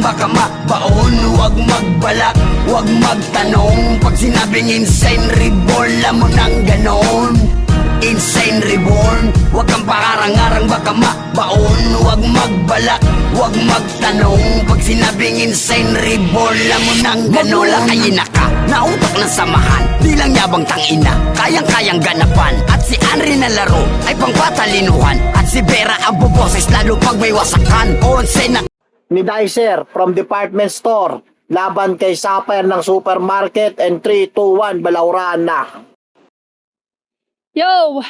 baka mabaon. Huwag magbalak, huwag magtanong. Pag sinabing insane reborn, alam mo nang ganon. Insane reborn, huwag kang pakarang-arang baka mabaon. Huwag magbalak, huwag magtanong. Pag sinabing insane reborn, alam mo nang ganon. Lakayin ka, nautak ng samahan, di lang yabang tangina, kayang-kayang ganapan. At si Henry na laro ay pangpatalinuhan, at si Vera ang buboses lalo pag may wasakan. Onse na Ni Dicer from department store laban kay Sapphire ng supermarket, and 3, 2, 1 balawraan na. Yo!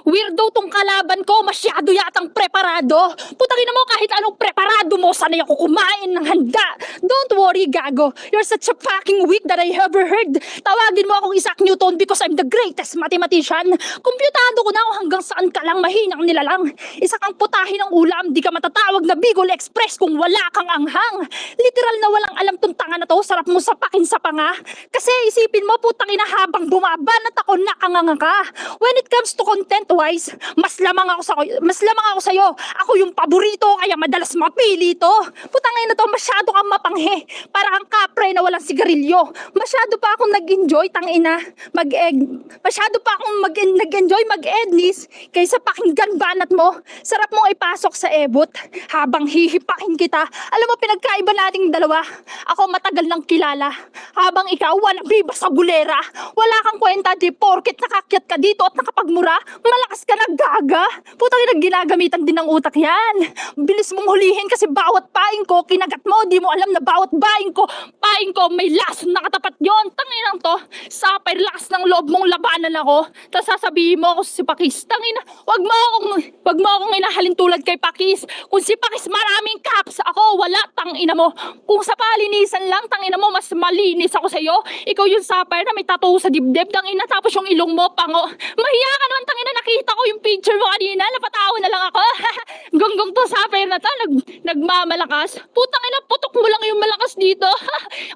Weirdo tong kalaban ko, masyado yatang preparado. Putangin mo kahit anong preparado mo, sanay ako kumain ng handa. Don't worry, gago. You're such a fucking weak that I ever heard. Tawagin mo akong Isaac Newton because I'm the greatest mathematician. Kumpyutado ko na kung hanggang saan ka lang mahinang nilalang. Isa kang putahin ng ulam, di ka matatawag na Bicol Express kung wala kang anghang. Literal na walang alam tong tanga na to, sarap mo sapakin sa panga. Kasi isipin mo, putangin na habang bumaban at ako nakanganga ka. When it comes to content-wise, mas lamang ako sa'yo. Ako yung paborito, kaya madalas mapili to. Putangin na to, masyado kang mapanghe. Para kang kapre na walang sigarilyo. Masyado pa akong nag-enjoy, tangina, masyado pa akong nag-enjoy mag-ednis kaysa pakinggan banat mo. Sarap mong ipasok sa ebot habang hihipakin kita. Alam mo, pinagkaiba nating dalawa. Ako matagal nang kilala. Habang ikaw, wannabe sa bulera. Wala kang kwenta, di porket nakakyat ka dito at nakapagmura, malakas ka na, gaga. Putang ina, ginagamitan din ng utak yan. Bilis mong hulihin kasi bawat paing ko, kinagat mo, di mo alam na bawat paing ko may lason na katapat yon. Tanginang to, Sapphire, lakas ng loob mong labanan ako. Tapos sasabihin mo ako si Pakis. Tangina, wag mo akong inahalin tulad kay Pakis. Kung si Pakis maraming caps, ako wala, tangina mo. Kung sa palinisan lang, tangina mo, mas malinis ako sa'yo. Ikaw yung Sapphire na may tattoo sa dibdib, tangina, tapos yung ilong mo, pango. Mahiya ka naman, tangina, nakita ko yung picture mo kanina, napatawa na lang ako. Gonggong to, Sapphire na to, nagmamalakas. Putang ina, putok mo lang yung malakas dito.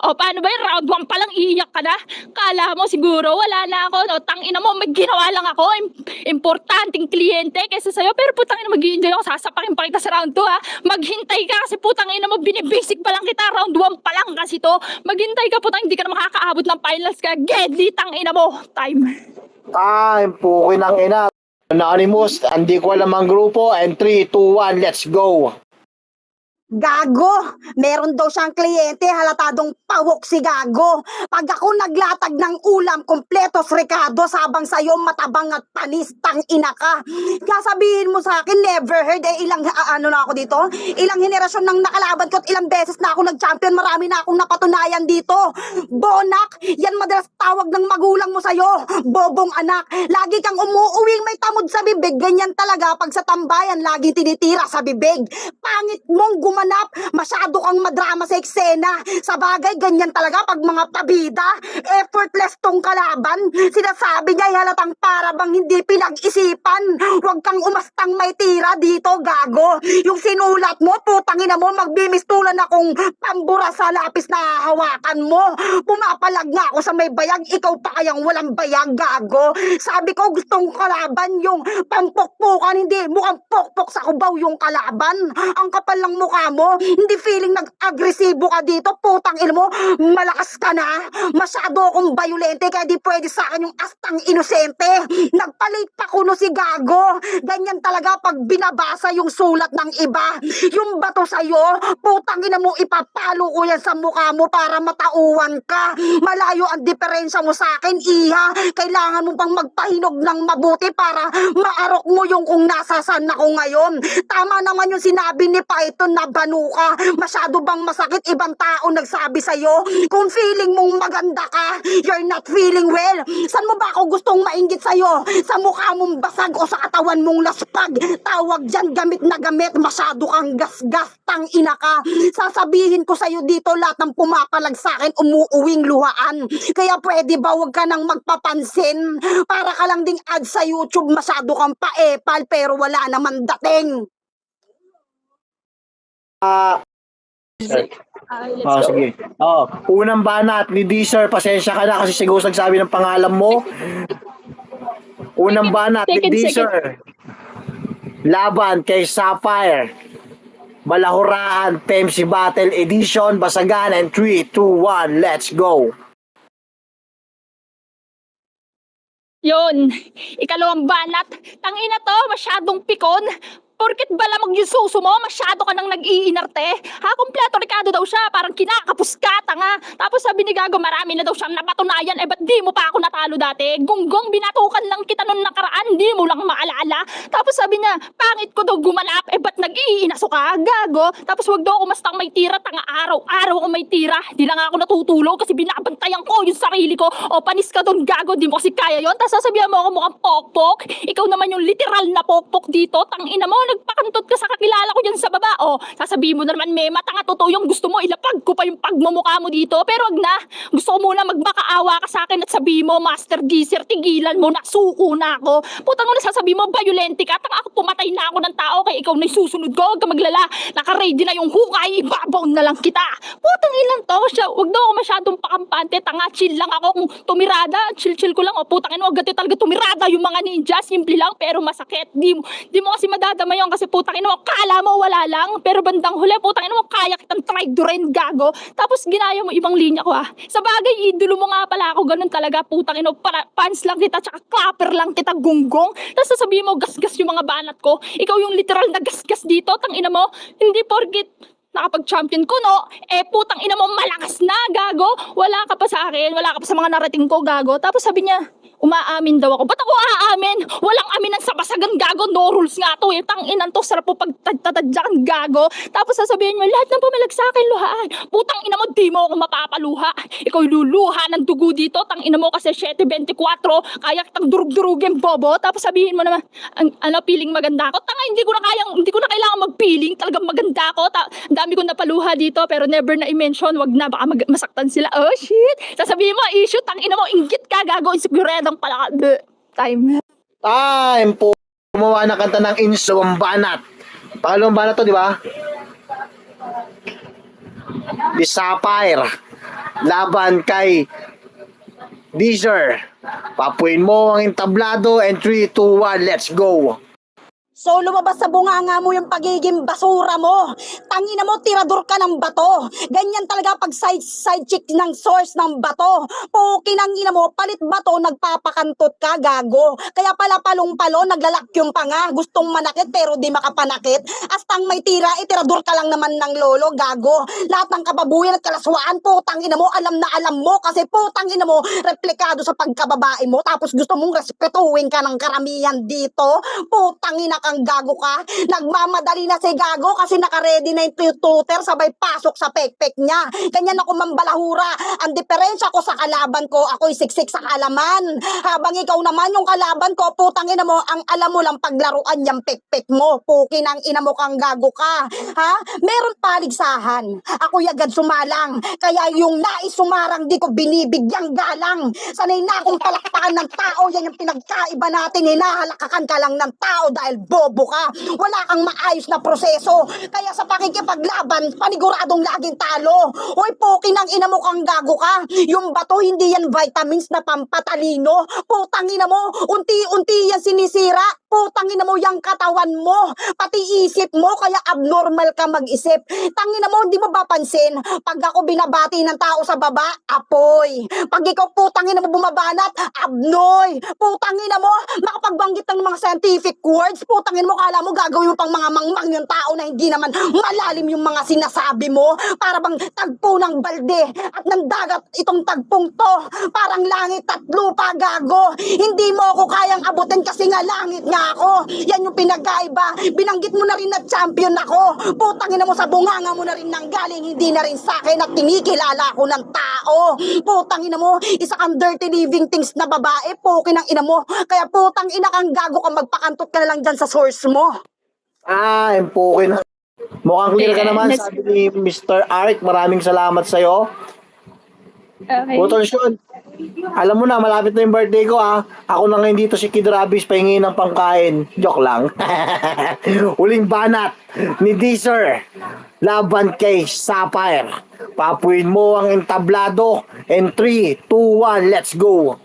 O paano ba yun, round 1 pa lang iiyak ka na? Kala mo siguro wala na ako, no? Tangina mo, may ginawa lang ako, importanteng kliyente kaysa sa'yo, pero putang ina, mag-i-enjoy ako, sasapakin pa kita sa round 2 ha. Maghintay ka kasi putang ina mo, binibasic pa lang kita, round 1 pa lang kasi to. Maghintay ka, putang, hindi ka na makakaabot ng finals ka. Gedli, tangina mo. Time. Time, pukin ng ina. Anonymous, hindi ko alam ang grupo, and 3, 2, 1 let's go. Gago! Meron daw siyang kliyente, halatadong pawok si Gago. Pag ako naglatag ng ulam, kompletos rekado, sabang sa'yo matabang at panis, tang ina ka. Kasabihin mo sa akin, never heard, ilang, na ako dito? Ilang henerasyon nang nakalaban ko at ilang beses na ako nag-champion, marami na akong napatunayan dito. Bonak, yan madalas tawag ng magulang mo sa'yo. Bobong anak, lagi kang umuuwing may tamod sa bibig, ganyan talaga pag sa tambayan, lagi tinitira sa bibig. Pangit mong gumanap, masyado kang madrama sa eksena. Sa bagay, ganyan talaga pag mga pabida. Effortless tong kalaban. Sinasabi niya, halatang para bang hindi pinag-isipan. Huwag kang umastang may tira dito, gago. Yung sinulat mo, putangin na mo, magbimistulan akong pambura sa lapis na hawakan mo. Pumapalag nga ako sa may bayag, ikaw pa kayang walang bayag, gago. Sabi ko, gustong kalaban yung pampukpukan, hindi mukhang pokpok sa kubaw yung kalaban. Ang kapal lang mukha mo, hindi feeling nag-agresibo ka dito, putang ina mo, malakas ka na, masyado akong violente, kaya di pwede sa akin yung astang inosente. Nagpalit pa kuno si Gago, ganyan talaga pag binabasa yung sulat ng iba. Yung bato sa'yo, putang ina mo, ipapalo ko yan sa mukha mo para matauhan ka. Malayo ang diferensya mo sa akin, iha. Kailangan mo pang magpahinog ng mabuti para maarok mo yung kung nasasan ako ngayon. Tama naman yung sinabi ni Python na banu ka. Masyado bang masakit ibang tao nagsabi sa'yo? Kung feeling mong maganda ka, you're not feeling well. San mo ba ako gustong mainggit sa'yo? Sa mukha mong basag o sa katawan mong laspag? Tawag dyan gamit na gamit. Masyado kang gas-gas, tang ina ka. Sasabihin ko sa'yo dito lahat ng pumapalag sa'kin umuuwing luhaan. Kaya pwede ba wag ka nang magpapansin? Para ka lang ding ad sa YouTube, masyado kang paepal pero wala naman dating. Sige. Unang banat ni D-Sir, pasensya ka na kasi siguro nagsabi ng pangalan mo. Unang banat ni D-Sir, laban kay Sapphire. Balahuraan, Pepsi Battle Edition, Basagan, and 3, 2, 1, let's go! Yun, ikalawang banat. Tangina to, masyadong pikon. Porkit balamag yung suso mo, masyado ka nang nag-iinarte. Ha, kompleto Ricardo daw siya, parang kinakapos ka, tanga. Tapos sabi ni Gago, marami na daw siyang napatunayan, ba't di mo pa ako natalo dati? Gunggong, binatukan lang kita nung nakaraan, di mo lang maalala. Tapos sabi niya, pangit ko daw gumanap, ba't nag-iinaso ka, Gago? Tapos wag daw ako mastang may tira, tanga araw-araw ako may tira. Di na nga ako natutulog kasi binabantayan ko yung sarili ko. O panis ka doon, Gago, di mo kasi kaya yon. Tapos sasabihan mo ako mukhang pokpok. Ikaw naman yung literal na pokpok dito, tangina mo, nagpakantot ka sa kakilala ko dyan sa baba. O, sasabihin mo na naman, Mema, tanga totoo yung gusto mo, ilapag ko pa yung pagmumukha mo dito. Pero wag na, gusto ko muna magmakaawa ka sa akin at sabihin mo, Master Geezer, tigilan mo na, suko na ako. Putang mo na sasabihin mo, violente ka, tanga ako, pumatay na ako ng tao, kaya ikaw na susunod ko, wag ka maglala, naka-ready na yung hukay, ibabaw na lang kita. Putang ilan to, wag daw ako masyadong pakampante, tanga, chill lang ako, kung tumirada, chill ko lang, o putang ina, wag gati talaga tumirada yung mga ninja, simple lang, pero masakit. Di mo kasi madadama yun kasi putang ina mo, kala mo wala lang, pero bandang huli, putang ina mo, kaya kitang try rin, Gago. Tapos ginaya mo ibang linya ko ha. Sa bagay, idolo mo nga pala ako, ganun talaga, putang ina, pants lang kita, tsaka clapper lang kita, gunggong. Tapos sasabihin mo, gasgas yung mga banat ko. Ikaw yung literal na gasgas dito, tang ina mo, hindi porgit nakapag-champion ko, no? Putang ina mo, malakas na, Gago. Wala ka pa sa akin, wala ka pa sa mga narating ko, Gago. Tapos sabi niya, umaamin daw ako. Ba't ako aamin? Walang aminan sa basagan, Gago. No rules nga to, Tanginan to, sarap po pagtatadyakan, Gago. Tapos sasabihin mo, lahat ng pumalag sa akin, luhaan. Putang ina mo, di mo ako mapapaluha. Ikaw luluha ng dugo dito, tang ina mo kasi 724, kaya kitang durug-durugin, bobo. Tapos sabihin mo naman, feeling maganda ako. Tanga, hindi ko na kailangan mag-feeling. Talagang maganda ako. Dami ko napaluha dito, pero never na i-mention. Wag na, baka masaktan sila. Oh, shit. Sasabihin mo, issue, tang ina mo, inggit ka, Gago. Insiguredang pala ka. Time. Time po gumawa ng kanta ng Insawang Banat. Pangalawang banat to, di ba? The Sapphire. Laban kay Deezer. Papuin mo ang entablado and 3, 2, 1, let's go. So lumabas sa bunganga mo yung pagiging basura mo. Tangina mo, tirador ka ng bato. Ganyan talaga pag side chick ng source ng bato. Pukin ang ina mo, palit bato, nagpapakantot ka, Gago. Kaya pala palong-palo, naglalakyong pa nga. Gustong manakit pero di makapanakit. Astang may tira, itirador ka lang naman ng lolo, Gago. Lahat ng kababuyan at kalaswaan, putang ina mo, alam na alam mo. Kasi putang ina mo, replikado sa pagkababae mo. Tapos gusto mong respetuhin ka ng karamihan dito. Putang ina kang Gago ka. Nagmamadali na si Gago kasi nakaredy na yung tutor sabay pasok sa pekpek niya. Ganyan ako mambalahura. Ang diferensya ko sa kalaban ko, ako'y siksik sa kalaman. Habang ikaw naman yung kalaban ko, putang ina mo, ang alam mo lang paglaruan yung pekpek mo. Pukin ang ina mo kang Gago ka. Ha? Meron paligsahan. Ako'y agad sumalang. Kaya yung nais sumarang, di ko binibigyang galang. Sanay na akong palakpakan ng tao. Yan yung pinagkaiba natin. Hinahalakakan ka lang ng tao dahil bobo ka. Wala kang maayos na proseso. Kaya sa pakikipaglaban, paniguradong laging talo. Hoy, pukin ang ina mo kang Gago ka. Yung bato, hindi yan vitamins na pampatalino. Putang ina mo, unti-unti yan sinisira. Putang ina mo yung katawan mo. Pati isip mo, kaya abnormal ka mag-isip. Tangina mo, hindi mo ba pansin? Pag ako binabati ng tao sa baba, apoy. Pag ikaw putang ina mo bumabanat, abnoy. Putang ina mo, makapagbanggit ng mga scientific words, putang ina mo, kala mo gagawin mo pang mga mangmang yung tao na hindi naman malalim yung mga sinasabi mo. Para bang tagpo ng balde at ng dagat itong tagpong to. Parang langit at lupa, Gago. Hindi mo ako kayang abutin kasi nga langit nga ako. Yan yung pinagkaiba. Binanggit mo na rin na champion ako. Putang ina mo, sa bunganga mo na rin nanggaling, hindi na rin sa akin at tinikilala ako ng tao. Putang ina mo, isa kang dirty living things na babae, pukin ang ina mo. Kaya putang ina kang Gago ka, magpakantot ka na lang dyan sa source mo. Pukin. Mukhang clear ka naman, Let's- sabi ni Mr. Ark. Maraming salamat sa'yo. Okay. Putol Sean, alam mo na, malapit na yung birthday ko ah. Ako na ngayon dito si Kid Rabis, pahingi ng pangkain. Joke lang. Huling banat ni Deezer. Laban kay Sapphire. Papuin mo ang entablado. And 3, 2, 1, let's go.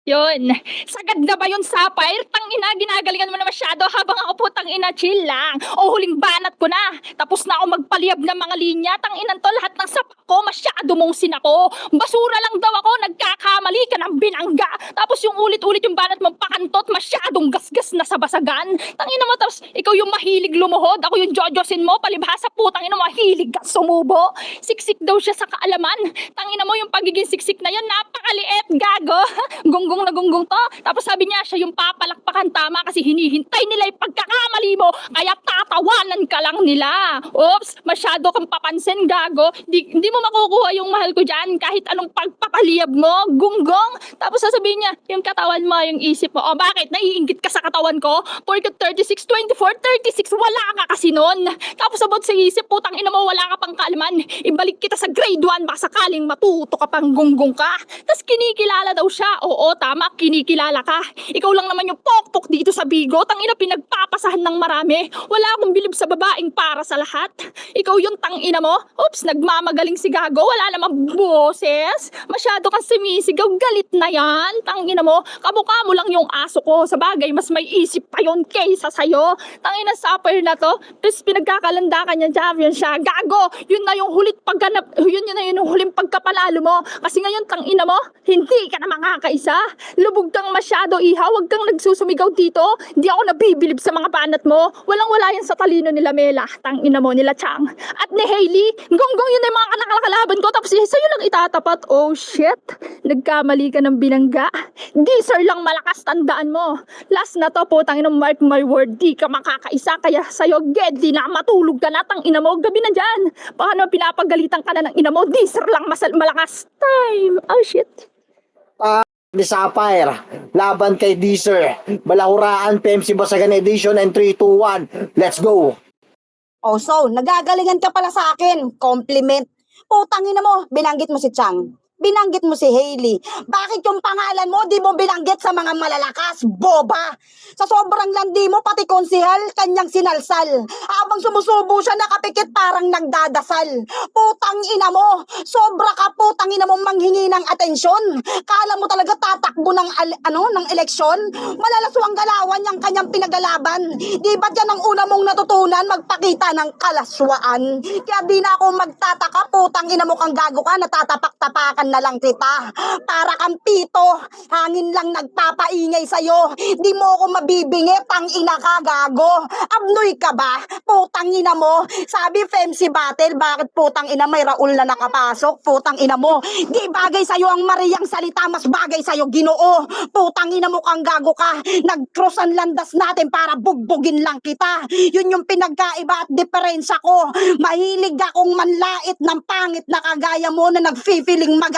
Yun. Sagad na ba yun, Sapphire? Tangina, ginagalingan mo na masyado habang ako po tangina chill lang. O huling banat ko na. Tapos na ako magpaliyab ng mga linya. Tanginan to, lahat ng sapa ko, masyado mong sinako. Basura lang daw ako, nagkakamali ka ng binangga. Tapos yung ulit-ulit yung banat mong pakantot, masyadong gasgas na sa basagan. Tangina mo, tapos ikaw yung mahilig lumuhod. Ako yung jojosin mo, palibhasa po, tangina mo, mahilig ka sumubo. Siksik daw siya sa kaalaman. Tangina mo, yung pagiging siksik na yun, napakaliit, gago. Gunggong na gunggong to. Tapos sabi niya, siya yung papalakpakan tama kasi hinihintay nila yung pagkakamali mo, kaya tatawanan ka lang nila. Oops, masyado kang papansin, gago. Hindi mo makukuha yung mahal ko dyan kahit anong pagpapaliyab mo, gunggong. Tapos sasabihin niya, yung katawan mo, yung isip mo, o bakit, naiinggit ka sa katawan ko? Porket 36, 24, 36, wala ka kasi nun. Tapos about sa isip, putang ina mo, wala ka pang kaalaman. Ibalik kita sa grade 1, baka sakaling matuto ka pang gunggong ka. Tapos kinikilala daw siya. Oo, tama, kinikilala ka. Ikaw lang naman yung pokpok dito sa Bigo. Tangina, pinagpapasahan ng marami. Wala akong bilib sa babaeng para sa lahat. Ikaw yung tangina mo. Oops, nagmamagaling si gago. Wala namang boses. Masyado kang sumisigaw. Galit na yan. Tangina mo, kamukha mo lang yung aso ko. Sa bagay, mas may isip pa yun kaysa sa'yo. Tangina, Sapphire na to. Tapos pinagkakalandakan niya, champion siya. Gago, yun na yung hulit pagganap. Yun na yung huling pagkapanalo mo. Kasi ngayon, tangina mo, hindi ka na makakaisa. Lubog kang masyado, iha. Huwag kang nagsusumigaw dito. Hindi ako nabibilib sa mga banat mo. Walang-wala yan sa talino nila Mela. Tangina mo nila Chang. At ni Hailey, gonggong yun na yung mga nakakalaban ko. Tapos sa'yo lang itatapat. Oh shit. Nagkamali ka ng binangga. Di sir lang malakas, tandaan mo. Last na to po, tangina mo, mark my word. Di ka makakaisa. Kaya sa'yo, gedli na. Matulog ka na. Tangina mo, gabi na dyan. Paano pinapagalitan ka na ng ina mo? Di sir lang malakas. Time. Oh shit. Ni Sapphire, laban kay Deezer, Balahuraan, PMC Basagan Edition, and 3, 2, 1, let's go! Oh, so, nagagalingan ka pala sa akin. Compliment. Putangin na mo, binanggit mo si Chang. Binanggit mo si Hailey. Bakit yung pangalan mo, di mo binanggit sa mga malalakas? Boba! Sa sobrang landi mo, pati konsihal, kanyang sinalsal. Habang sumusubo siya, nakapikit parang nagdadasal. Putang ina mo! Sobra ka, putang ina mo manghingi ng atensyon. Kala mo talaga tatakbo ng, ng eleksyon? Malalaswang galawan yung kanyang pinagalaban. Di ba dyan ang una mong natutunan, magpakita ng kalaswaan? Kaya di na ako magtataka, putang ina mo kang gago ka, natatapak-tapakan na lang kita. Para kang pito, hangin lang nagpapaingay sa'yo. Di mo ako mabibingit, ang ina ka, gago. Abnoy ka ba? Putang ina mo. Sabi, Femsi Battle, bakit putang ina may Raul na nakapasok? Putang ina mo. Di bagay sa'yo ang Mariang salita, mas bagay sa'yo, Ginoo. Putang ina mo kang gago ka. Nag-cross ang landas natin para bugbugin lang kita. Yun yung pinagkaiba at diferensya ko. Mahilig akong manlait ng pangit na kagaya mo na nag-feeling maganda.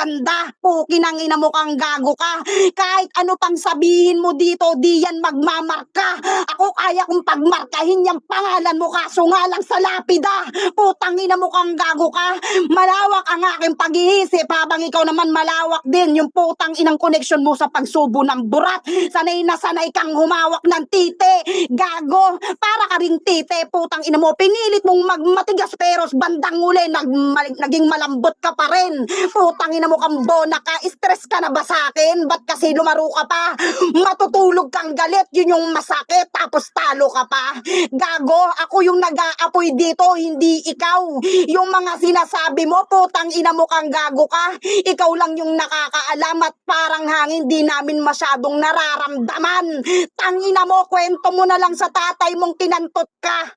Pukin ang ina mo kang gago ka. Kahit ano pang sabihin mo dito, di yan magmamarka. Ako kaya kong pagmarkahin yung pangalan mo, kaso nga lang sa lapida. Putang ina mo kang gago ka. Malawak ang aking pag-iisip habang ikaw naman malawak din yung putang inang connection mo sa pagsubo ng burat. Sanay na sanay kang humawak ng tite. Gago, para ka ring tite. Putang ina mo, pinilit mong magmatigas pero bandang uli naging malambot ka pa rin. Putang ina mo kang bona ka, stress ka na ba sa akin? Ba't kasi lumaro ka pa? Matutulog kang galit, yun yung masakit, tapos talo ka pa. Gago, ako yung nag-aapoy dito, hindi ikaw. Yung mga sinasabi mo, putang ina mo kang gago ka. Ikaw lang yung nakakaalam at parang hangin di namin masyadong nararamdaman. Tangina mo, kwento mo na lang sa tatay mong kinantot ka.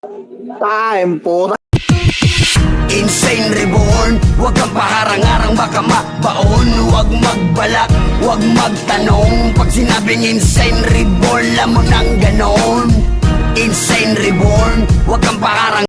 Time po. Insane reborn, huwag kang paharang-harang baka mabaon. Huwag magbalak, huwag magtanong. Pag sinabing insane reborn, lamon ang ganon. Insane reborn, huwag kang paharang